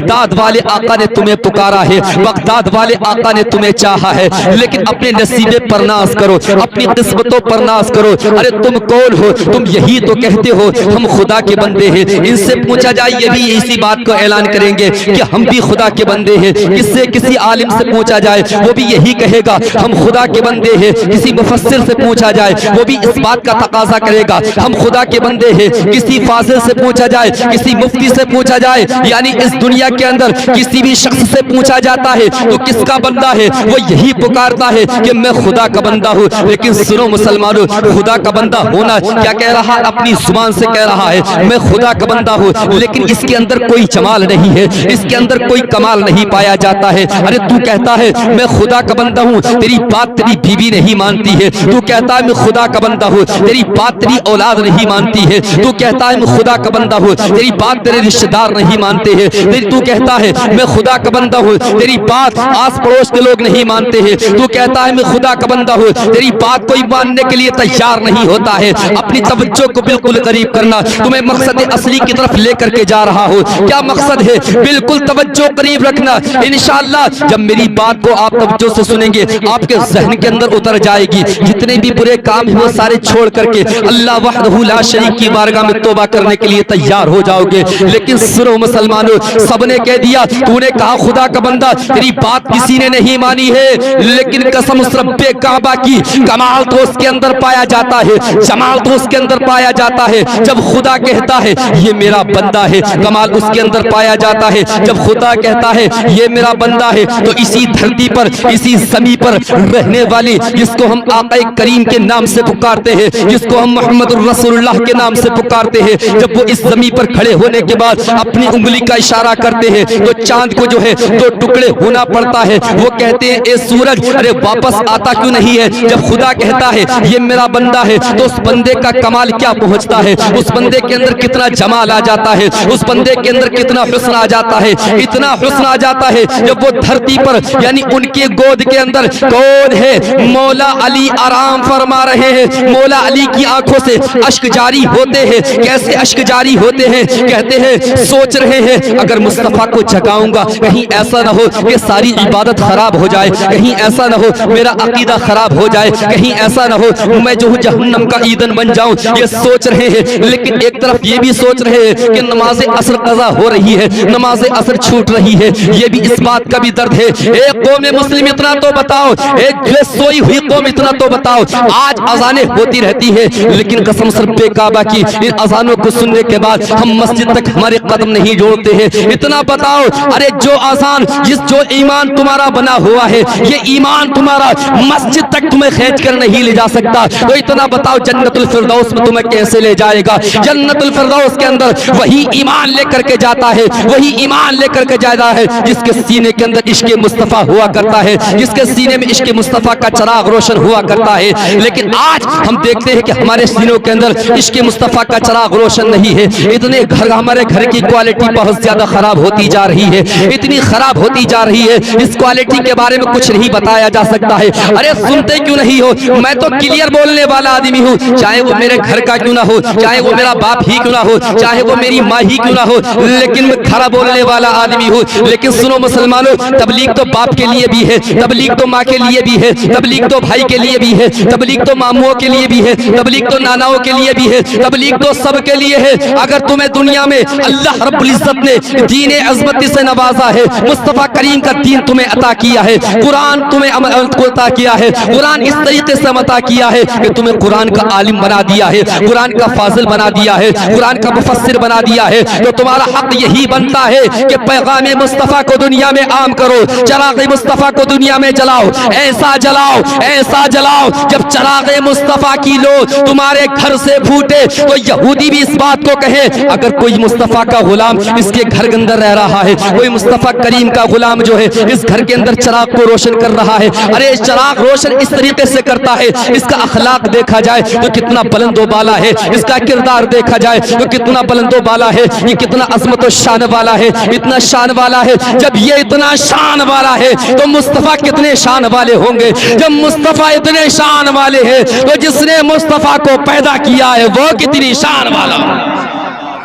Baghdad वाले आका ने तुम्हें पुकारा है, बगदाद वाले आका ने तुम्हें चाहा है, लेकिन अपने नसीबे पर नाज करो, अपनी किस्मतों पर नाज करो। अरे तुम कौन हो? तुम यही तो कहते हो हम खुदा के बंदे हैं। इनसे पूछा जाए ये भी इसी बात को ऐलान करेंगे कि हम भी खुदा के बंदे हैं। किससे किसी आलिम से पूछा जाए वो भी यही कहेगा हम खुदा के बंदे हैं। किसी मुफस्सिर से पूछा जाए वो भी इस बात का तकाजा करेगा हम खुदा के बंदे हैं। किसी फाजिल से पूछा जाए, किसी मुफ्ती से पूछा जाए, यानी इस दुनिया के अंदर किसी भी शख्स से पूछा जाता है तो किसका बंदा है, वो यही पुकारता है कि मैं खुदा का बंदा हूँ। लेकिन सुनो मुसलमानों, खुदा का बंदा होना क्या कह रहा है? अपनी जुबान से कह रहा है मैं खुदा का बंदा हूँ, लेकिन इसके अंदर कोई जमाल नहीं है, इसके अंदर कोई कमाल नहीं पाया जाता है। अरे तू कहता है मैं खुदा का बंदा हूँ, तेरी बात तेरी बीवी नहीं मानती है। तू कहता है मैं खुदा का बंदा हूँ, तेरी बात तेरी औलाद नहीं मानती है। तू कहता है मैं खुदा का बंदा हूँ, तेरी बात तेरे रिश्तेदार नहीं मानते हैं। तू कहता है मैं खुदा का बंदा हूँ, तेरी बात आस पड़ोस के लोग नहीं मानते हैं। तू कहता है मैं खुदा का बंदा हूँ, तेरी बात कोई मानने के लिए तैयार नहीं होता है। अपनी तवज्जो को बिल्कुल करीब करना, तुम्हें मकसद असली की तरफ लेकर के जा रहा हो। क्या मकसद है? बिल्कुल तवज्जो करीब रखना। इंशाअल्लाह जब मेरी बात को आप तवज्जो से सुनेंगे आपके ज़हन के अंदर उतर जाएगी। जितने भी बुरे काम हैं वो सारे छोड़ करके अल्लाह वहदहू ला शरीक की बारगाह में तौबा करने के लिए तैयार हो जाओगे। लेकिन सुनो मुसलमानों, सबने कह दिया तूने कहा खुदा का बंदा, तेरी बात किसी ने नहीं मानी है। लेकिन कसम उस रब्बे काबा की, कमाल तो उसके अंदर पाया जाता है, जमाल तो उसके अंदर पाया जाता है। जब खुदा कहता है ये मेरा बंदा है, कमाल उसके अंदर पाया जाता है। जब खुदा कहता है ये मेरा बंदा है, तो इसी धरती पर, इसी ज़मीन पर रहने वाली, जिसको हम आका करीम के नाम से पुकारते हैं, जिसको हम मोहम्मद रसूलुल्लाह के नाम से पुकारते हैं, जब वो इस जमीन पर खड़े होने के बाद अपनी उंगली का इशारा करते हैं तो चांद को जो है दो टुकड़े होना पड़ता है। वो कहते हैं ए सूरज अरे वापस आता क्यों नहीं है? जब खुदा कहता है ये मेरा बंदा है तो उस बंदे का कमाल क्या पहुंचता है, उस बंदे के अंदर कितना जमाल आ जाता है, उस बंदे के अंदर कितना हुस्न आ जाता है, इतना हुस्न आ जाता है। जब वो धरती पर यानी उनके गोद के अंदर कौन है? मौला अली आराम फरमा रहे हैं। मौला अली की आंखों से अश्क जारी होते हैं। कैसे अश्क जारी होते हैं? कहते हैं सोच रहे हैं अगर मुस्तफा को जगाऊंगा कहीं ऐसा ना हो कि सारी इबादत खराब हो जाए, कहीं ऐसा ना हो मेरा अकीदा खराब हो जाए, कहीं ऐसा ना हो मैं जो हूँ जहन्नम का ईंधन बन जाऊं। ये सोच रहे हैं। लेकिन एक तरफ ये भी सोच रहे हैं कि नमाज असर कज़ा हो रही है, नमाज असर छूट रही है। ये भी इस बात का भी दर्द है। एक कौम मुस्लिम इतना तो बताओ, एक सोई हुई कौम इतना तो बताओ, आज अजानें होती रहती है लेकिन कसम रब्बे काबा की इन अजानों को सुनने के बाद हम मस्जिद तक हमारे कदम नहीं जोड़ते हैं। इतना बताओ, अरे जो आसान जो ईमान तुम्हारा बना हुआ है ये ईमान तुम्हारा मस्जिद तक तुम्हें खींच कर नहीं ले जा सकता, तो इतना बताओ जन्नतुल फिरदौस में तुम्हें कैसे ले जाएगा? जन्नतुल फिरदौस के अंदर वही ईमान लेकर के जाता है, वही ईमान लेकर के जाता है जिसके सीने के अंदर इश्क़ मुस्तफ़ा हुआ करता है, जिसके सीने में इश्क़ मुस्तफ़ा का चिराग रोशन हुआ करता है। लेकिन आज हम देखते हैं कि हमारे सीनों के अंदर इश्क़ मुस्तफ़ा का चिराग रोशन नहीं है। इतने घर, हमारे घर की क्वालिटी बहुत ज्यादा खराब होती जा रही है, इतनी खराब होती जा रही है, इस क्वालिटी के बारे में कुछ नहीं बताया जा सकता है। अरे सुनते क्यों नहीं हो? मैं तो क्लियर बोलने वाला आदमी हूँ, चाहे वो मेरे घर का क्यों ना हो, चाहे वो मेरा बाप ही क्यों ना हो, चाहे वो मेरी माँ ही क्यों ना हो, लेकिन मैं खरा बोलने वाला आदमी हूँ। लेकिन सुनो मुसलमानों, तबलीग तो बाप के लिए भी है, तबलीग तो माँ के लिए भी है, तबलीग तो भाई के लिए भी है, तबलीग तो मामुओं के लिए भी है, तबलीग तो नानाओं के लिए भी है, तबलीग तो सबके लिए है। अगर तुम्हें दुनिया में अल्लाह रब्बुल इज्जत ने दीन अज़मती से नवाजा है, मुस्तफ़ा करीम का दीन तुम्हें अता किया है, कुरान तुम्हें अता किया है, कुरान इस तरीके से अता किया है कि तुम्हें कुरान का आलिम बना दिया है, कुरान का फाजिल बना दिया है, कुरान का मुफस्सिर बना दिया है, तो तुम्हारा हक यही बनता है कि पैगाम मुस्तफ़ा को दुनिया में आम करो, चिराग मुस्तफ़ा को दुनिया में जलाओ, ऐसा जलाओ, ऐसा जलाओ जब चिराग मुस्तफ़ा की लो तुम्हारे घर से फूटे तो यहूदी भी इस बात को कहे अगर कोई मुस्तफ़ा का गुलाम इसके घर के अंदर रह रहा है, कोई मुस्तफ़ा करीम का गुलाम जो है इस घर के अंदर चिराग को रोशन कर रहा है। अरे इस चिराग रोशन इस तरीके से करता है, इसका अखलाक देखा जाए तो कितना बुलंदो बाला है, इसका किरदार देखा जाए तो कितना बुलंदो बाला है, ये कितना अजमत और शान वाला है, इतना शान वाला है। जब ये इतना शान वाला है तो मुस्तफ़ा कितने शान वाले होंगे? जब मुस्तफ़ा इतने शान वाले हैं तो जिसने मुस्तफ़ा को पैदा किया है वो कितनी शान वाला,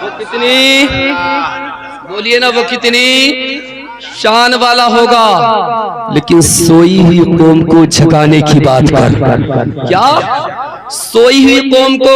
वो कितनी बोलिए ना वो कितनी शान वाला होगा। लेकिन सोई हुई कौम को जगाने की बात कर, क्या सोई हुई कौम को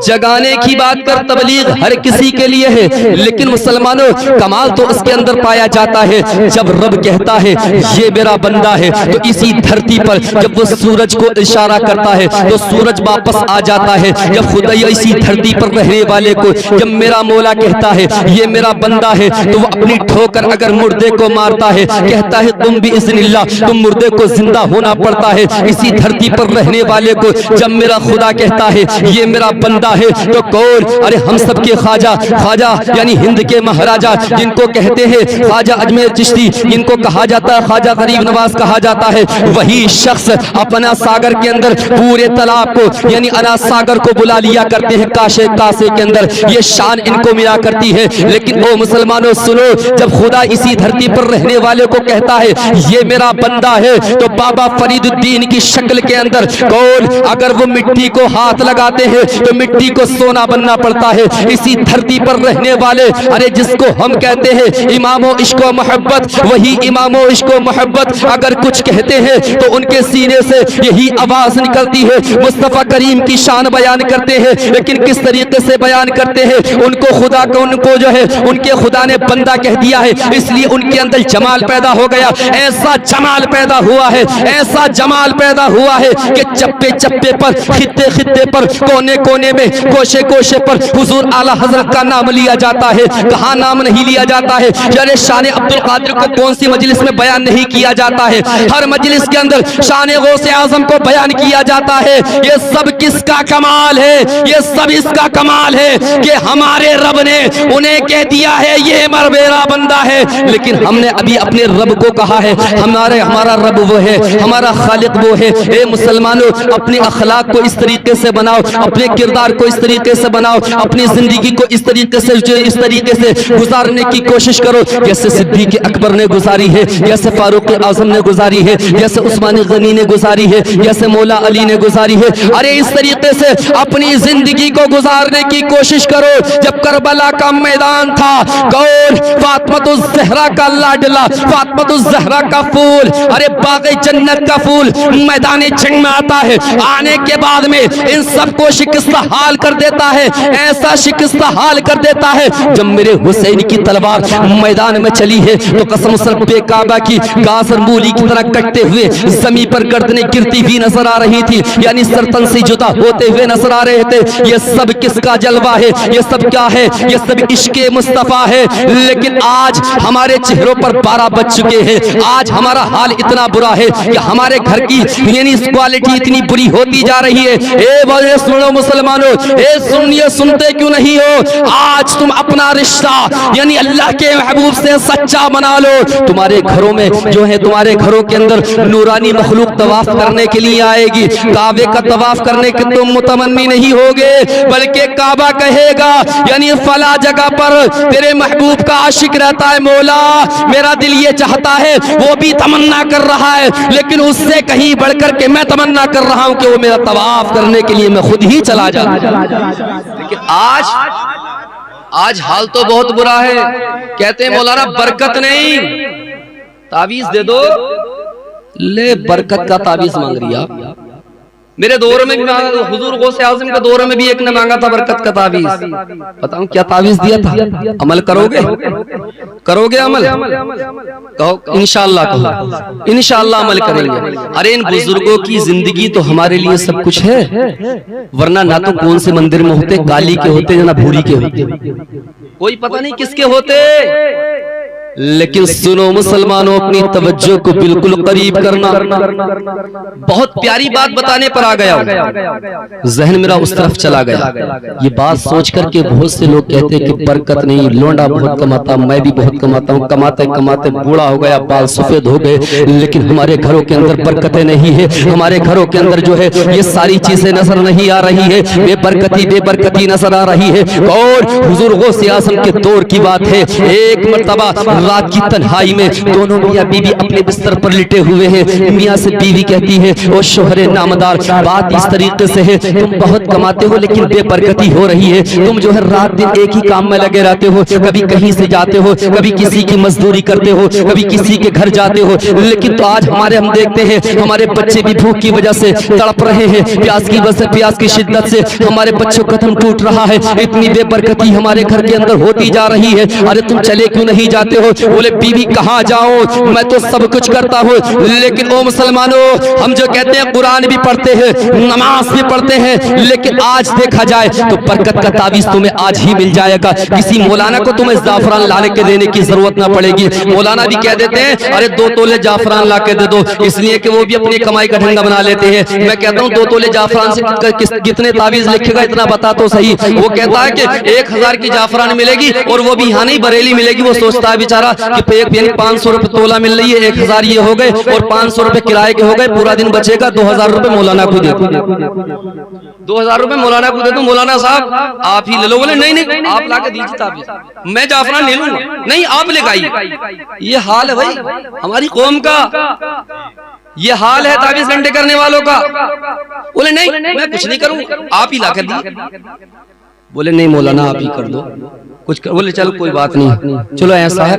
जगाने की बात कर। तबलीग हर किसी के लिए है, लेकिन मुसलमानों कमाल तो उसके अंदर पाया जाता है जब रब कहता है ये मेरा बंदा है, तो इसी धरती पर जब वो सूरज को इशारा करता है तो सूरज वापस आ जाता है। जब खुदा इसी धरती पर रहने वाले को जब मेरा मौला कहता है ये मेरा बंदा है, तो वो अपनी ठोकर अगर मुर्दे को मारता है, कहता है तुम भी इज़्निल्लाह तुम मुर्दे को जिंदा होना पड़ता है। इसी धरती पर रहने वाले को जब मेरा खुदा कहता है ये मेरा बंदा है, तो कौन? अरे हम सबके ख्वाजा, ख्वाजा यानी हिंद के महाराजा जिनको कहते हैं ख्वाजा अजमेर चिश्ती, जिनको कहा जाता है ख्वाजा गरीब नवाज कहा जाता है, वही शख्स अपना सागर के अंदर पूरे तालाब को यानी अनाज सागर को बुला लिया करते हैं काशे कासे के अंदर। ये शान इनको मिला करती है। लेकिन ओ मुसलमानों सुनो, जब खुदा इसी धरती पर रहने वाले को कहता है ये मेरा बंदा है, तो बाबा फरीदुद्दीन की शक्ल के अंदर कौन? अगर वो मिट्टी को हाथ लगाते हैं तो मिट्टी को सोना बनना पड़ता है। इसी धरती पर रहने वाले, अरे जिसको हम कहते हैं इमामो इश्को मोहब्बत, वही इमामो इश्को मोहब्बत अगर कुछ कहते हैं तो उनके सीने से यही आवाज निकलती है। मुस्तफा करीम की शान बयान करते हैं, लेकिन किस तरीके से बयान करते हैं? उनको खुदा को उनको जो है उनके खुदा ने बंदा कह दिया है, इसलिए उनके अंदर जमाल पैदा हो गया। ऐसा जमाल पैदा हुआ है, ऐसा जमाल पैदा हुआ है कि चप्पे चप्पे पर, खित्ते खित्ते पर, कोने कोने में, कोशे कोशे पर हुजूर आला हजरत का नाम लिया जाता है। कहाँ नाम नहीं लिया जाता है? यानी शान अब्दुल कादिर को कौन सी मजलिस में बयान नहीं किया जाता है? हर मजलिस के अंदर शान गौसे आजम को बयान किया जाता है। ये सब किसका कमाल है? ये सब इसका कमाल है कि हमारे रब ने उन्हें कह दिया है ये मेरा बंदा है। लेकिन हमने अभी अपने रब को कहा है हमारा रब वो है, हमारा खालिक वो है। ए मुसलमानों, अपने अखलाक को इस तरीके से बनाओ, अपने किरदार को इस तरीके से बनाओ, अपनी जिंदगी को इस तरीके से गुजारने की कोशिश करो जैसे सिद्दीक अकबर ने गुजारी है, जैसे फारूक आजम ने गुजारी है, जैसे उस्मान गनी ने गुजारी है, जैसे मौला अली ने गुजारी है। अरे इस तरीके से अपनी जिंदगी को गुजारने की कोशिश करो। जब करबला का मैदान था, कौन? फातिमा ज़हरा का लाडला, फातिमा ज़हरा का फूल, अरे बाग़े जन्नत का फूल मैदान जंग में आता है। आने के बाद में इन सबको शिकस्त हाल कर देता है, ऐसा शिकस्त हाल कर देता है। जब मेरे हुसैन की तलवार मैदान में चली है तो कसम पे काबा की गाजर मूली की तरह कटते हुए जमीन पर गर्दनें गिरती हुई नजर आ रही थी, यानी सरतन से जुदा होते हुए नजर आ रहे थे। ये सब किसका जलवा है? ये सब क्या है? ये सब इश्क़े मुस्तफा है। लेकिन आज हमारे चेहरों पर 12 बज चुके हैं। आज हमारा हाल इतना बुरा है कि हमारे घर की यानी क्वालिटी इतनी बुरी होती जा रही है। ए बोले सुनो मुसलमानों, ए सुनिए, सुनते क्यों नहीं हो? आज तुम अपना रिश्ता यानी अल्लाह के महबूब से सच्चा बना लो। तुम्हारे घरों में जो है, तुम्हारे घरों के अंदर नूरानी मखलूक तवाफ करने के लिए आएगी। काबे का तवाफ करने के तुम मुतमन्नी नहीं होगे, बल्कि काबा कहेगा यानी फला जगह पर तेरे महबूब का आशिक रहता है। मौला मेरा दिल ये चाहता है, वो भी तमन्ना कर रहा है, लेकिन उससे कहीं बढ़कर के मैं तमन्ना कर रहा हूं कि वो मेरा तवाफ करने के लिए मैं खुद ही चला जाऊं। लेकिन आज हाल तो बहुत बुरा है। कहते हैं मौलाना बरकत नहीं, तावीज दे दो। ले बरकत का तावीज मांग रही आप। मेरे दौर में भी मांगा, हुजूर गौसे आज़म के दौर में भी एक ने मांगा था बरकत का तावीज। बताऊं क्या तावीज दिया था? अमल करोगे? करोगे अमल? कहो इंशाअल्लाह, कहो इंशाअल्लाह अमल करेंगे। अरे इन बुजुर्गों की जिंदगी तो हमारे लिए सब कुछ है, वरना ना तो कौन से मंदिर में होते, काली के होते ना भूरी के होते, कोई पता नहीं किसके होते। लेकिन सुनो मुसलमानों, अपनी तवज्जो को बिल्कुल करीब करना। बहुत प्यारी बात बताने पर आ गया, जहन मेरा उस तरफ चला गया। ये बात सोच करके बहुत से लोग कहते हैं कि बरकत नहीं, लोंडा बहुत कमाता, मैं भी बहुत कमाता हूँ, कमाते कमाते बूढ़ा हो गया, बाल सफेद हो गए। लेकिन हमारे घरों के अंदर बरकतें नहीं है, हमारे घरों के अंदर जो है ये सारी चीजें नजर नहीं आ रही है, बेबरकती नजर आ रही है। और हुजूर गौसे आज़म के दौर की बात है। एक मर्तबा रात की तन्हाई में दोनों मियाँ बीवी अपने बिस्तर पर लिटे हुए हैं। मियाँ से बीवी कहती है, ओ शोहरे नामदार, बात इस तरीके से है, तुम बहुत कमाते हो लेकिन बेबरकती हो रही है। तुम जो है रात दिन एक ही काम में लगे रहते हो, कभी कहीं से जाते हो, कभी किसी की मजदूरी करते हो, कभी किसी के घर जाते हो। लेकिन तो आज हम देखते हैं हमारे बच्चे भी भूख की वजह से तड़प रहे हैं, प्यास की वजह से, प्यास की शिद्दत से हमारे बच्चों का कदम टूट रहा है। इतनी बेबरकती हमारे घर के अंदर होती जा रही है। अरे तुम चले क्यों नहीं जाते हो? बोले बीवी कहाँ जाऊं, मैं तो सब कुछ करता हूँ। लेकिन ओ मुसलमानों, हम जो कहते हैं कुरान भी पढ़ते हैं, नमाज भी पढ़ते हैं, लेकिन आज देखा जाए तो बरकत का तावीज तुम्हें आज ही मिल जाएगा। किसी मौलाना को तुम्हें जाफरान लाने के देने की जरूरत ना पड़ेगी। मौलाना भी कह देते हैं, अरे 2 तोले जाफरान ला के दे दो, इसलिए कि वो भी अपनी कमाई का ढंगा बना लेते हैं। मैं कहता हूँ 2 तोले जाफरान से कितने तावीज लिखेगा, इतना बता तो सही। वो कहता है कि 1000 की जाफरान मिलेगी और वो भी यहाँ नहीं बरेली मिलेगी। वो सोचता है बेचारा कि यानी 500 रुपए तोला मिल रही है, 1000 ये हो गए और 500 रुपए किराए के हो गए, पूरा दिन बचेगा। 2000 रुपए मौलाना को दे दो, 2000 रुपए मौलाना को दे दो। मौलाना साहब आप ही ले लो। बोले नहीं नहीं, आप ला के दीजिए तावीज, मैं जाफरान ले लूंगा। नहीं, आप ले आइए। ये हाल है भाई हमारी कौम का, ये हाल है तावीज गंडे करने वालों का। बोले नहीं, मैं कुछ नहीं करूं, आप ही ला कर दिए। बोले नहीं मौलाना आप ही कर दो कुछ कर। बोले चलो कोई बात नहीं, चलो ऐसा है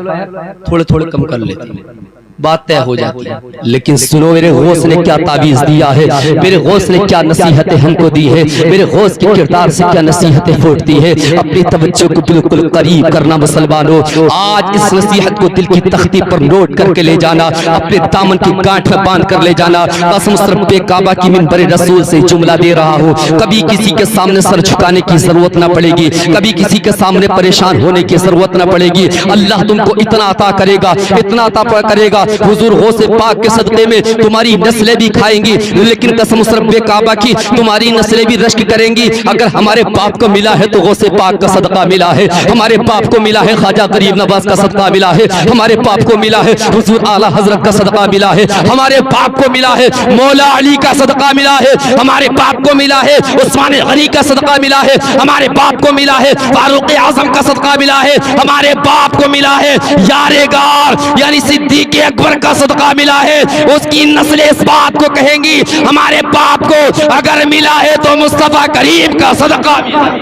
थोड़े थोड़े कम कर लेते हैं, बात तय हो जाती है। लेकिन सुनो, मेरे गौस ने क्या ताबीज दिया है, मेरे गौस ने क्या नसीहतें हमको दी है, मेरे गौस के किरदार से क्या नसीहतें फूटती है। अपनी तवज्जो को बिल्कुल करीब करना मुसलमानों, आज इस नसीहत को दिल की तख्ती पर नोट करके ले जाना, अपने दामन की गांठ में बांध कर ले जाना। कसम रब्बे काबा की मिंबर रसूल से जुमला दे रहा हूँ, कभी किसी के सामने सर झुकाने की जरूरत ना पड़ेगी, कभी किसी के सामने परेशान होने की जरूरत ना पड़ेगी। अल्लाह तुमको इतना अता करेगा, इतना अता करेगा, हुजूर गौसे पाक के सदक़े में तुम्हारी नस्लें भी खाएंगी। लेकिन कसम रब्बे काबा की तुम्हारी नस्लें भी रश्क करेंगी। अगर हमारे बाप को मिला है तो गौसे पाक का सदका मिला है, हमारे बाप को मिला है ख्वाजा गरीब नवाज का सदका मिला है, हमारे बाप को मिला है हुजूर आला हजरत का सदका मिला है, हमारे बाप को मिला है मौला अली का सदका मिला है, हमारे बाप को मिला है उस्मान गनी का सदका मिला है, हमारे बाप को मिला है फारूक आजम का सदका मिला है, हमारे बाप को मिला है यारेगार यानी सिद्दीक अकबर का सदका मिला है। उसकी नस्लें इस बात को कहेंगी हमारे बाप को अगर मिला है तो मुस्तफा करीम का सदका मिला है,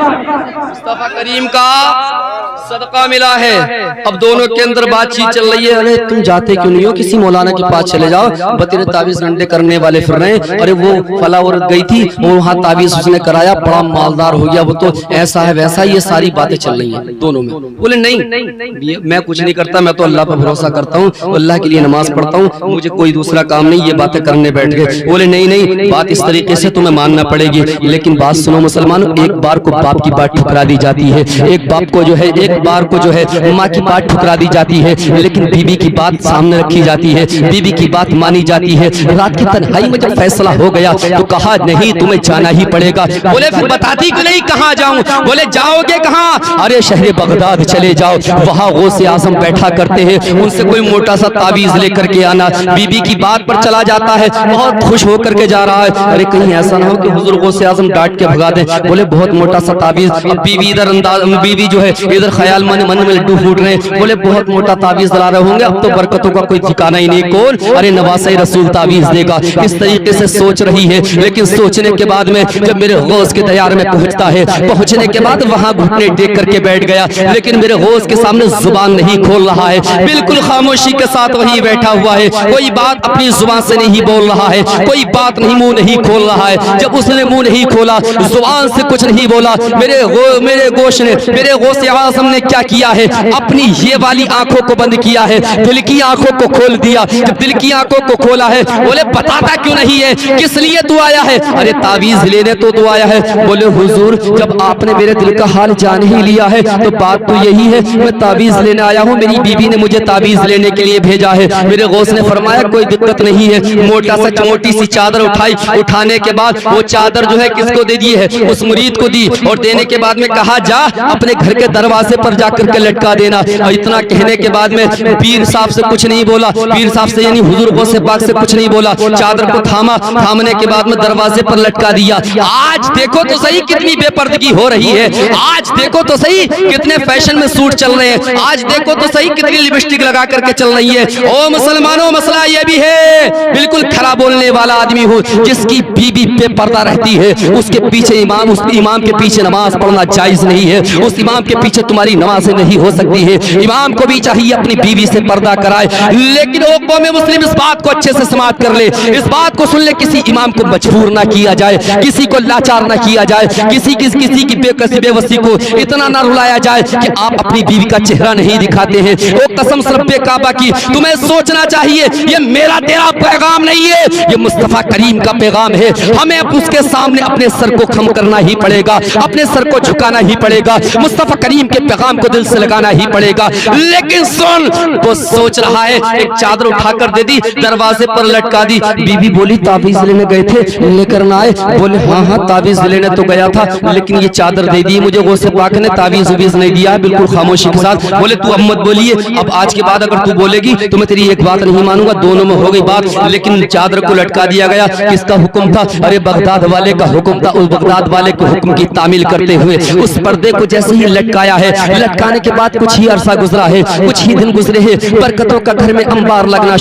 मुस्तफा करीम का सदका मिला है। अब दोनों के अंदर बातचीत चल रही है, अरे तुम जाते क्यों नहीं हो, किसी मौलाना के पास चले जाओ, बतेरे तावीज गंडे करने वाले फिर रहे हैं। अरे वो फला औरत गई थी और वहाँ तावीज उसने कराया, बड़ा मालदार हो गया, वो तो ऐसा है वैसा, ये सारी बातें चल रही हैं दोनों में। बोले नहीं मैं कुछ नहीं करता, मैं तो अल्लाह पर भरोसा करता हूँ, अल्लाह के लिए नमाज पढ़ता हूँ, मुझे कोई दूसरा काम नहीं, ये बातें करने बैठ गए। बोले नहीं नहीं, बात इस तरीके से तुम्हें मानना पड़ेगी। लेकिन बात सुनो मुसलमानों, एक बार को बाप की बात ठुकरा दी जाती है, एक बाप को जो है, एक बार को जो है माँ की बात ठुकरा दी जाती है, लेकिन बीवी की बात सामने रखी जाती है, बीवी की बात मानी जाती है। रात की तन्हाई में जब फैसला हो गया तो कहा नहीं तुम्हें जाना ही पड़ेगा। बोले फिर बताती क्यों नहीं, कहाँ जाऊं? बोले जाओगे कहाँ? अरे शहर बगदाद चले जाओ, वहाँ गौसे आजम बैठा करते हैं, उनसे कोई मोटा सा तावीज लेकर के आना। बीबी की बात पर चला जाता है, बहुत खुश होकर के जा रहा है, अरे कहीं ऐसा ना हो कि हुजूर गौसे आजम डांट के भगा दें। बोले बहुत मोटा सा तावीज, बीवी इधर बीवी जो है इधर ख्याल मन में लड्डू फूट रहे हैं। बोले बहुत मोटा तावीज दिला रहे होंगे, अब तो बरकतों का कोई ठिकाना ही नहीं, कौन? अरे नवासे रसूल तावीज देगा। इस तरीके से सोच रही है, लेकिन सोचने के बाद में जब मेरे गौस के दयार में पहुंचता है, पहुंचने के बाद वहां घुटने टेक करके बैठ गया, लेकिन मेरे गौस के सामने जुबान नहीं खोल रहा है, बिल्कुल खामोशी के साथ वही बैठा हुआ है, कोई बात अपनी जुबान से नहीं बोल रहा है, कोई बात नहीं, मुंह नहीं खोल रहा है। जब उसने मुंह नहीं खोला, जुबान से कुछ नहीं बोला, मेरे गोश ने, मेरे गौसे आज़म ने क्या किया है, अपनी ये वाली आंखों को बंद किया है, दिल की आंखों को खोल दिया। जब दिल की आंखों को खोला है, बोले बताता क्यों नहीं है, किस लिए तू आया है? अरे तावीज लेने तो आया है। बोले हुजूर जब आपने मेरे दिल का हाल जान ही लिया है तो बात तो यही है, मैं तावीज लेने आया हूँ, मेरी बीवी ने मुझे तावीज लेने के लिए भेजा है। मेरे गौस ने फरमाया कोई दिक्कत नहीं है, मोटी सी चादर उठाई, उठाने के बाद वो चादर जो है किसको दे दी है, उस मुरीद को दी, और देने के बाद में कहा जा अपने घर के दरवाजे पर जाकर के लटका देना। और इतना कहने के बाद में पीर साहब से कुछ नहीं बोला, पीर साहब से यानी हुजूर गौस पाक से कुछ नहीं बोला, चादर को थामा, थामने के बाद में दरवाजे पर लटका दिया। आज देखो तो सही कितनी बेपर्दगी हो रही है, आज देखो तो सही कितने फैशन में सूट चल रहे हैं, आज देखो तो सही कितनी लिपस्टिक लगा करके चल रही है। ओ मुसलमानों, मसला ये भी है, बिल्कुल खरा बोलने वाला आदमी हो जिसकी बीबी बेपर्दा रहती है, उसके पीछे इमाम, उस इमाम के पीछे नमाज पढ़ना जायज नहीं है, उस इमाम के पीछे तुम्हारी नमाज नहीं हो सकती है। इमाम को भी चाहिए अपनी बीवी से पर्दा कराए। लेकिन ओ कौम मुस्लिम इस बात को अच्छे से समाप्त कर ले, इस बात को सुन ले, किसी इमाम को मजबूर ना किया जाए, किसी को लाचार ना किया जाए, किसी की बेकसी बेवसी को इतना ना रुलाया जाए कि आप अपनी बीवी का चेहरा नहीं दिखाते हैं। ओ कसम रब्बे काबा की, तुम्हें सोचना चाहिए ये मेरा तेरा पैगाम नहीं है, ये मुस्तफा करीम का पैगाम है। हमें उसके सामने अपने सर को खम करना ही पड़ेगा, अपने सर को झुकाना ही पड़ेगा, मुस्तफा करीम के पैगाम को दिल से लगाना ही पड़ेगा। लेकिन सुन, वो सोच रहा है, एक चादर उठाकर दे दी, दरवाजे पर लटका दी। बीबी बोली ताबीज लेने गए थे, लेकर ना आए? बोले हाँ ताबीज लेने तो गया था, लेकिन ये चादर दे दी मुझे गौसे पाक ने, ताबीज उबीज नहीं दिया, बिल्कुल खामोशी के साथ। बोले तू अब मत बोलिए, अब आज के बाद अगर तू बोलेगी तो मैं तेरी एक बात नहीं मानूंगा। दोनों में हो गई बात, लेकिन चादर को लटका दिया गया। किसका हुक्म था? अरे बगदाद वाले का हुक्म था। उस बगदाद वाले के हुक्म की तामील करते हुए उस पर्दे को जैसे ही लटकाया है, लटकाने के बाद कुछ ही अरसा गुजरा है, कुछ ही दिन गुजरे हैं, बरकतों का घर में अंबार लगना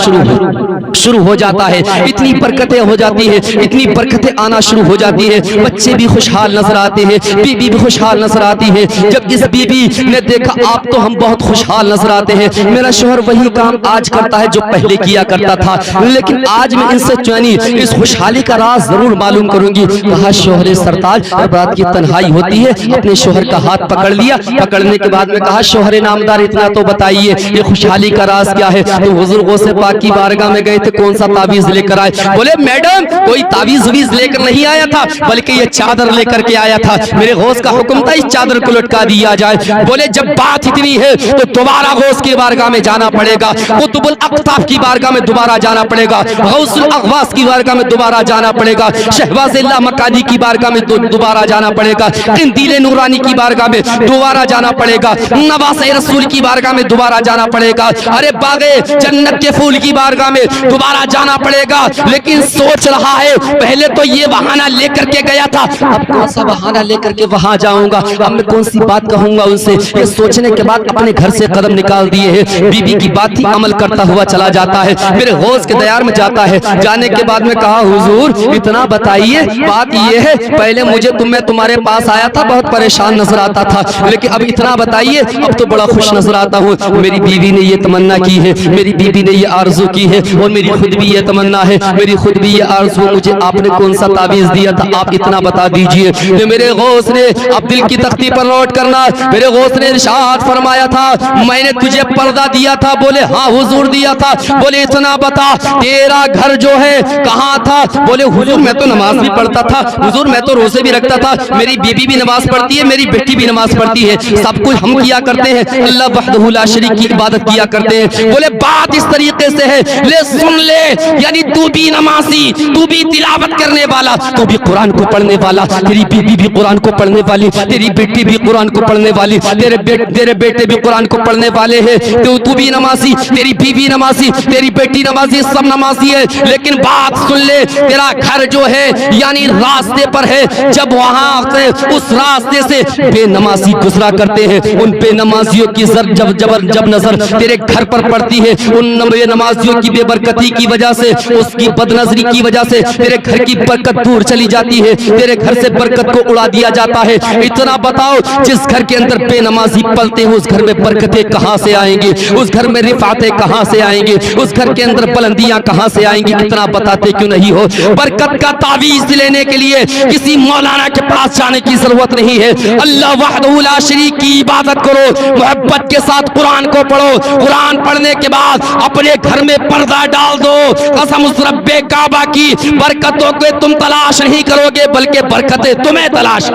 शुरू हो जाता है। इतनी बरकतें हो जाती है, इतनी बरकतें आना शुरू हो जाती है, बच्चे भी खुशहाल नजर आते हैं, बीबी भी खुशहाल नजर आती है। जब इस बीबी ने देखा आप तो हम बहुत खुशहाल नजर आते हैं, मेरा शोहर वही काम आज करता है जो पहले किया करता था, लेकिन आज मैं इनसे चैनी इस खुशहाली का राज जरूर मालूम करूंगी। कहा शोहर सरताज, जब रात की तन्हाई होती है अपने शोहर का हाथ पकड़ लिया, पकड़ने के बाद में कहा शोहर नामदार इतना तो बताइए ये खुशहाली का राज क्या है? तो हुजूर गौसे पाक की बारगाह में गए थे, कौन सा ताबीज लेकर आए? बोले मैडम कोई ताबीज उबीज लेकर नहीं आया था, बल्कि ये चादर लेकर के आया था, मेरे गौस का हुक्म था इस चादर को लटका दिया जाए। बोले जब बात इतनी है तो दोबारा गौस की बारगाह में जाना पड़ेगा, कुतुबुल अक़ताब की बारगाह में दोबारा जाना पड़ेगा, गौसुल अग़वास की बारगाह में दोबारा जाना पड़ेगा, शहबाज़-ए-अल्लाह मकानी की बारगाह में दोबारा जाना पड़ेगा, क़िंदील नूरानी की बारगाह में दोबारा जाना पड़ेगा, नवासे रसूल की बारगाह में दोबारा जाना पड़ेगा, अरे बागे जन्नत के फूल की बारगाह में दोबारा जाना पड़ेगा। लेकिन सोच रहा है पहले तो ये बहाना लेकर के गया था, अब कौन सा बहाना लेकर के वहां जाऊंगा, अब मैं कौन सी बात कहूंगा उनसे? ये सोचने के बाद अपने घर से कदम निकाल दिए हैं। बीबी की बात ही अमल करता हुआ चला जाता है, मेरे गौस के दयार में जाता है। जाने के बाद में कहा हुजूर इतना बताइए, बात ये है पहले मुझे मैं तुम्हारे पास आया था बहुत परेशान नजर आता था, लेकिन अब इतना बताइए अब तो बड़ा खुश नजर आता हूँ। मेरी बीवी ने ये तमन्ना की है, मेरी बीवी ने ये आरजू की है, और मेरी खुद भी ये तमन्ना है, मेरी खुद भी ये आरजू, मुझे आपने कौन सा ताबीज दिया था आप इतना बता दीजिए। तो मेरे गौस ने अब दिल की तख्ती पर नोट करना, मेरे गौस ने इरशाद फरमाया था मैंने तुझे पर्दा दिया था? बोले हाँ हुजूर दिया था। बोले इतना बता तेरा घर जो है कहाँ था? बोले हुजूर मैं तो नमाज भी पढ़ता था, हुजूर मैं तो रोजे भी रखता था, मेरी बीबी भी नमाज पढ़ती है, मेरी बेटी भी नमाज पढ़ती है, सब कुछ हम किया करते हैं, अल्लाह वहदहू ला शरीक की इबादत किया करते हैं। बोले बात इस तरीके से है, ले सुन ले, यानी तू भी नमाजी, तू भी तिलावत करने वाला, तू भी कुरान को पढ़ने वाला, तेरी बीबी भी कुरान को पढ़ने वाली, तेरी बेटी भी कुरान को पढ़ने वाली, तेरे बेटे भी कुरान को पढ़ने वाले हैं, तू भी नमाजी, तेरी बीबी नमाजी, तेरी बेटी नमाजी, सब नमाजी है। लेकिन बात सुन ले, तेरा घर जो है यानी रास्ते पर है, जब वहां से उस रास्ते से बेनमाजी गुजरा करते हैं, उन बेनमाजियों की जब नजर तेरे घर पर पड़ती है, उन बेनमाजियों की बेबरकती की वजह से, उसकी बदनजरी की वजह से तेरे घर की बरकत दूर चली जाती है, तेरे घर से बरकत को उड़ा दिया जाता है। इतना बताओ जिस घर के अंदर बेनमाजी पलते हैं उस घर में बरकतें कहां से आएंगी, उस घर में रिफातें कहां से आएंगी, उस घर के अंदर बुलंदियां कहां से आएंगी? इतना बताते क्यों नहीं हो? बरकत का तावीज लेने के लिए किसी मौलाना के पास जाने की जरूरत नहीं है, अल्लाह वहदहू ला शरीक की इबादत करो, मोहब्बत के साथ कुरान को पढ़ो, कुरान पढ़ने के बाद अपने घर में पर्दा डाल दो। कसम उस रब्बे काबा की, बरकतों को तुम तलाश नहीं करोगे बल्कि बरकतें तुम्हें तलाश।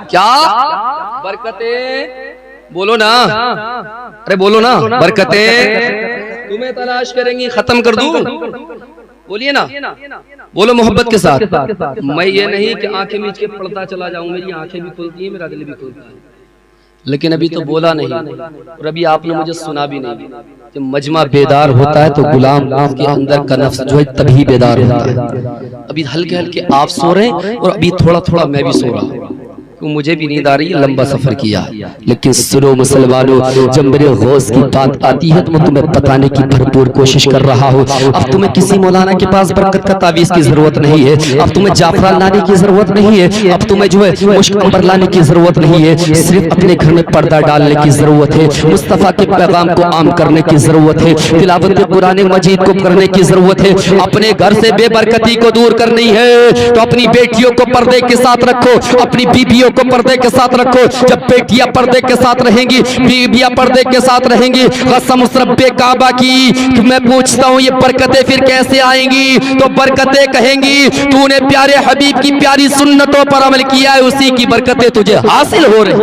क्या बरकतें? बोलो ना, अरे बोलो ना, बरकतें तुम्हें तलाश करेंगी। खत्म कर दूं? बोलिए ना, बोलो मोहब्बत के साथ। मैं ये नहीं कि आंखें मीच के पढ़ता चला जाऊं, मेरी आंखें भी खुलती है, मेरा दिल भी खुलता है। लेकिन अभी तो बोला नहीं और अभी आपने मुझे सुना भी नहीं। जब मजमा बेदार होता है तो गुलाम के अंदर का नफ्स जो है तभी बेदार होता है। अभी हल्के हल्के आप सो रहे हैं और अभी थोड़ा थोड़ा मैं भी सो रहा हूँ, मुझे भी नींद आ रही है, लंबा सफर किया। लेकिन सुनो मुसलमानों, जब मेरे गौस की बात आती है तो मैं तुम्हें बताने की भरपूर कोशिश कर रहा हूँ। अब तुम्हें किसी मौलाना के पास बरकत का तावीज की जरूरत नहीं है, अब तुम्हें जाफरान लाने की जरूरत नहीं है, अब तुम्हें जो है मुश्क अंबर लाने की जरूरत नहीं है। सिर्फ अपने घर में पर्दा डालने की जरूरत है, मुस्तफा के पैगाम को आम करने की जरूरत है, तिलावत कुरान मजीद को करने की जरूरत है। अपने घर से बेबरकती को दूर करनी है तो अपनी बेटियों को पर्दे के साथ रखो, अपनी बीबियों को पर्दे के साथ रखो। जब बेटियां पर्दे के साथ रहेंगी, बीबियां पर्दे के साथ रहेंगी, कसम उस रब्बे काबा की मैं पूछता हूं ये बरकतें फिर कैसे आएंगी? तो बरकतें कहेंगी तूने प्यारे हबीब की प्यारी सुन्नतों पर अमल किया है, उसी की बरकतें तुझे हासिल हो रही।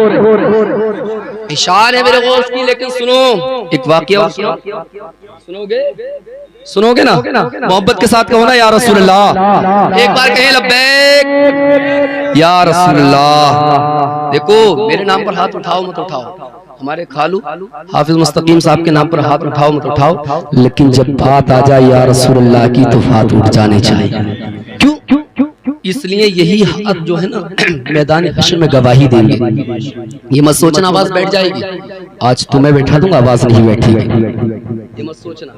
इशार है मेरे गौस की। लेकिन सुनो एक वाकया, सुनोगे ना? मोहब्बत के साथ कहो ना या रसूलल्लाह, एक बार कहें लब्बैक या रसूलल्लाह। देखो मेरे नाम पर हाथ उठाओ मत उठाओ, हमारे खालू हाफिज मुस्तकीम साहब के नाम पर हाथ उठाओ मत उठाओ, लेकिन जब बात आ जाए या रसूलल्लाह की तो हाथ उठ जाने चाहिए। क्यों? इसलिए यही हाथ जो है ना मैदान हश्र में गवाही देंगे। ये मत सोचना आवाज बैठ जाएगी, आज तुम्हें बैठा दूंगा आवाज नहीं बैठेगी, ये मत सोचना,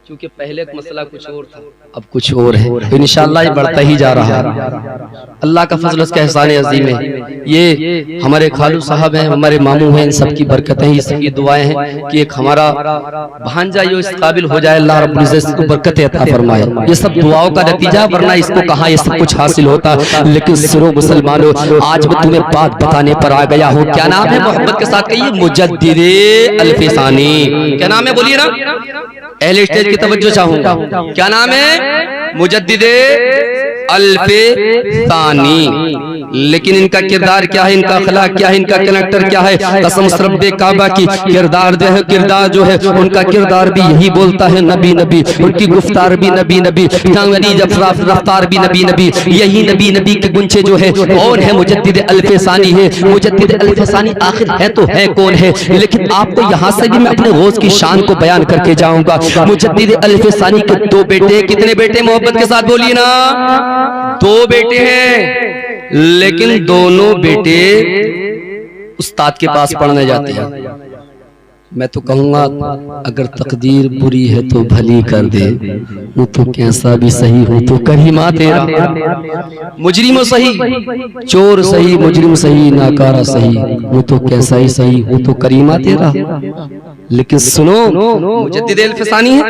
क्योंकि पहले मसला कुछ और था अब कुछ और है। तो इंशाअल्लाह ये बढ़ता ही जा रहा है। अल्लाह का फजल उसका एहसान अजीम है। ये हमारे खालू साहब हैं, हमारे मामू हैं, इन सब की बरकतें हैं, सबकी दुआएं हैं कि एक हमारा भांजा यो इस काबिल हो जाए, अल्लाह रब्बुल इज्जत इसको बरकतें अता फरमाए। ये सब दुआओं का नतीजा, वरना इसको कहाँ ये सब कुछ हासिल होता। लेकिन सुनो मुसलमानों, आज मैं तुम्हें बात बताने पर आ गया हूँ। क्या नाम है? मोहब्बत के साथ कहिए, मुजद्दिदे अल्फसानी। क्या नाम है? बोलिए ना, अहले स्टेज की तवज्जो चाहूंगा। क्या नाम है? मुजद्दिदे अल्फसानी। लेकिन इनका किरदार क्या है, इनका अखलाक क्या है, इनका कैरेक्टर क्या है? कसम रब्बे काबा की किरदार जो है उनका किरदार भी यही बोलता है नबी नबी, उनकी गुफ्तार भी नबी नबी, रफ्तार भी नबी नबी, यही नबी नबी के गुंचे जो है कौन है? मुजद्दिद अल्फसानी है। मुजद्दिद अल्फसानी आखिर है तो है कौन है? लेकिन आपको यहाँ से भी मैं अपने गौस की शान को बयान करके जाऊंगा। मुजद्दिद अल्फसानी के दो बेटे, कितने बेटे? मोहब्बत के साथ बोलिए ना, दो बेटे हैं, लेकिन दोनों बेटे उस्ताद के पास पढ़ने जाते हैं। मैं तो कहूंगा अगर तकदीर बुरी है तो भली कर दे, वो तो कैसा भी सही हो तो करीमा तेरा। मुजरिम सही, चोर सही, मुजरिम सही, नाकारा सही, वो तो कैसा ही सही हो तो करीमा तेरा। लेकिन सुनो, मुजद्दिद अल्फसानी है,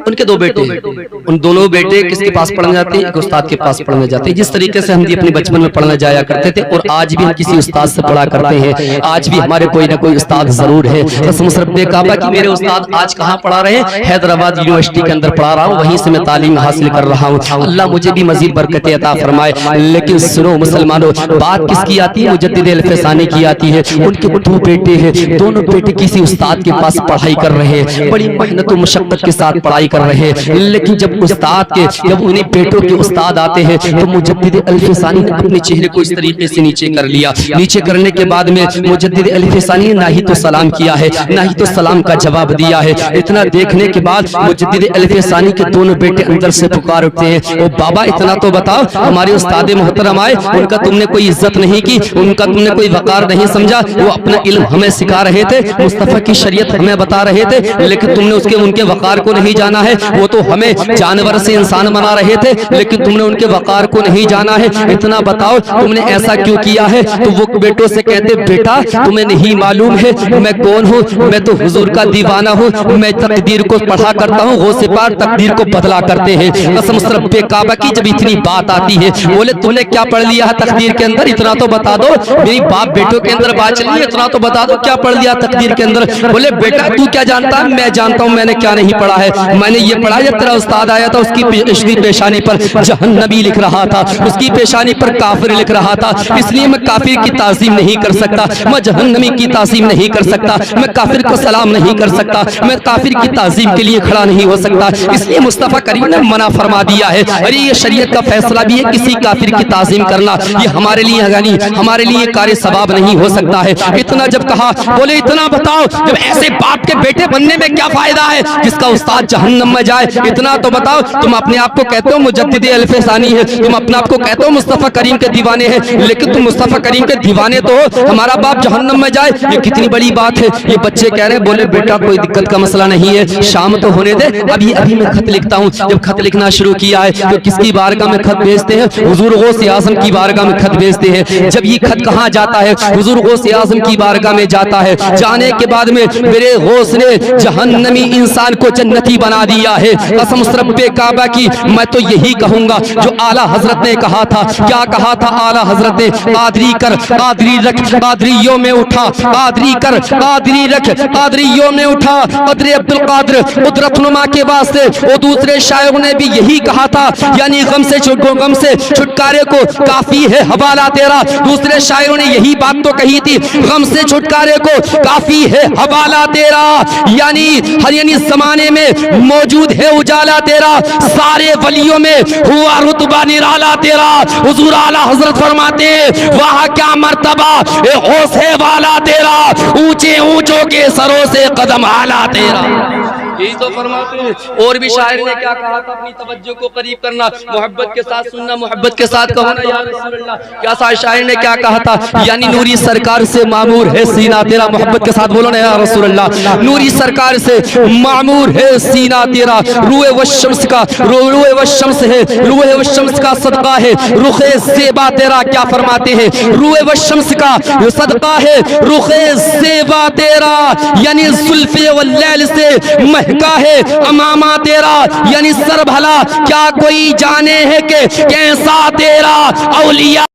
उनके दो बेटे हैं, उन दोनों बेटे किसके पास पढ़ने जाते हैं? एक उस्ताद के पास पढ़ने जाते हैं। जिस तरीके से हम भी अपने बचपन में पढ़ने जाया करते थे और आज भी हम किसी उस्ताद से पढ़ा करते हैं, आज भी हमारे कोई ना कोई उस्ताद जरूर है। कसम रब्बे काबा की मेरे उस्ताद आज कहाँ पढ़ा रहे हैं? हैदराबाद यूनिवर्सिटी के अंदर पढ़ा रहा हूँ, वहीं से मैं तालीम हासिल कर रहा हूँ। अल्लाह मुझे भी मजीद बरकतें अता फरमाए। लेकिन सुनो मुसलमानों, बात किसकी आती है? मुजद्दिद अल्फसानी की आती है। उनके दो बेटे हैं, दोनों बेटे किसी उस्ताद के पास पढ़ाई कर रहे हैं, बड़ी मेहनत और मुशक्कत के साथ पढ़ाई कर रहे हैं। लेकिन जब उन्हीं बेटों के उस्ताद आते हैं तो मुजद्दिद अल्फसानी ने अपने चेहरे को इस तरीके से नीचे कर लिया। नीचे करने के बाद में मुजद्दिद अल्फसानी ने ना ही तो सलाम किया है, ना ही तो सलाम का जवाब दिया है। इतना देखने के बाद मुजद्दिद अल्फसानी के दोनों बेटे अंदर से पुकार उठते हैं, ओ बाबा इतना तो बताओ, हमारे उस्ताद मोहतरम आए, उनका तुमने कोई इज्जत नहीं की, उनका तुमने कोई वकार नहीं समझा, वो अपना इल्म हमें सिखा रहे थे, मुस्तफा की शरीयत हमें बता रहे थे, लेकिन तुमने उनके वकार को नहीं जाना है। वो तो हमें जानवर से इंसान बना रहे थे, लेकिन तुमने उनके वकार को नहीं जाना है। इतना बताओ तुमने ऐसा क्यों किया है? तो वो बेटों से कहते, बेटा तुम्हें नहीं मालूम है मैं कौन हूँ? मैं तो हुजूर का दीवाना हूँ, मैं तकदीर को पढ़ा करता हूँ, गौसे पाक तकदीर को बदला करते हैं। कसम रब्बे काबा की जब इतनी बात आती है, बोले तुमने क्या पढ़ लिया है तकदीर के अंदर? इतना तो बता दो। मेरी बाप बेटों के अंदर बात चली है, इतना तो बता दो क्या पढ़ लिया तकदीर के अंदर? बोले बेटा तू क्या जानता है? मैं जानता हूँ मैंने क्या नहीं पढ़ा है। मैंने ये पढ़ा, जब तेरा उस्ताद आया था उसकी पेशानी पर जहन्नमी लिख रहा था, उसकी पेशानी पर काफिर लिख रहा था। इसलिए मैं काफिर की ताज़ीम नहीं कर सकता, मैं जहन्नमी की ताज़ीम नहीं कर सकता, मैं काफिर को सलाम नहीं कर सकता, मैं काफिर की ताजीम के लिए खड़ा नहीं हो सकता। इसलिए मुस्तफ़ा करीम ने मना फरमा दिया है। अरे ये शरीयत का फैसला भी है, किसी काफिर की ताजीम करना ये हमारे लिए यानी हमारे लिए कार्य सवाब नहीं हो सकता है। इतना जब कहा, बोले इतना बताओ, जब ऐसे बाप के बेटे बनने में क्या फायदा है जिसका उस्ताद जहन्नम में जाए। इतना तो बताओ, तुम अपने आप को कहते हो मुजद्दिद अल्फसानी है, तुम अपने आप को कहते हो मुस्तफ़ा करीम के दीवाने हैं, लेकिन तुम मुस्तफ़ा करीम के दीवाने तो हो, हमारा बाप जहन्नम में जाए, ये कितनी बड़ी बात है। ये बच्चे कह रहे हैं, बोले बेटा कोई दिक्कत का मसला नहीं है, शाम तो होने दे, अभी अभी मैं खत लिखता हूँ। जब खत लिखना शुरू किया है तो किसकी बारगाह में खत भेजते हैं? हुजूर गौसे आज़म की बारगाह में खत भेजते हैं। जब ये खत कहाँ जाता है? हुजूर गौसे आज़म की बारगाह में जाता है। जाने के बाद में मेरे गौस ने जहन्नमी इंसान को जन्नती बना दिया है। कसम रब्बे काबा की, मैं तो यही कहूंगा जो आला हजरत ने कहा था। क्या कहा था आला हजरत ने? कादरी कर, कादरी रख, कादरियों में उठा, कादरी कर, कादरी रख, कादरियों में उठा, कदरे अब्दुल कादिर कुदरत नुमा के वास्ते। और दूसरे शायरों ने भी यही कहा था, यानी गम से छुटकारे को काफी है हवाला तेरा। दूसरे शायरों ने यही बात तो कही थी, गम से छुटकारे को काफी है हवाला तेरा, यानी हर यानी जमाने में मौजूद है उजाला तेरा, सारे वलियों में हुआ रुतबा निराला तेरा। हुजूर आला हजरत फरमाते, वहाँ क्या मर्तबा ए गौसे वाला तेरा, ऊंचे ऊंचों के सरों से कदम आला तेरा। यही तो फरमाते हैं। और भी शायर ने क्या कहा था? अपनी तवज्जो को करीब करना, मोहब्बत के साथ सुनना, मोहब्बत के साथ कहना या रसूल अल्लाह। क्या शायर ने क्या कहा था? यानी नूरी सरकार से मामूर है सीना तेरा, मोहब्बत के साथ बोलो ना या रसूल अल्लाह। नूरी सरकार से मामूर है सीना तेरा, रूए व शम्स का, रूए व शम्स है, रूए व शम्स का सदका है रुखे ज़ेबा तेरा। क्या फरमाते हैं? रूए व शम्स का सदका है रुखे ज़ेबा तेरा, यानी जुल्फ़े व लैल से महका है अमामा तेरा, यानी सर भला क्या कोई जाने है कि कैसा तेरा औलिया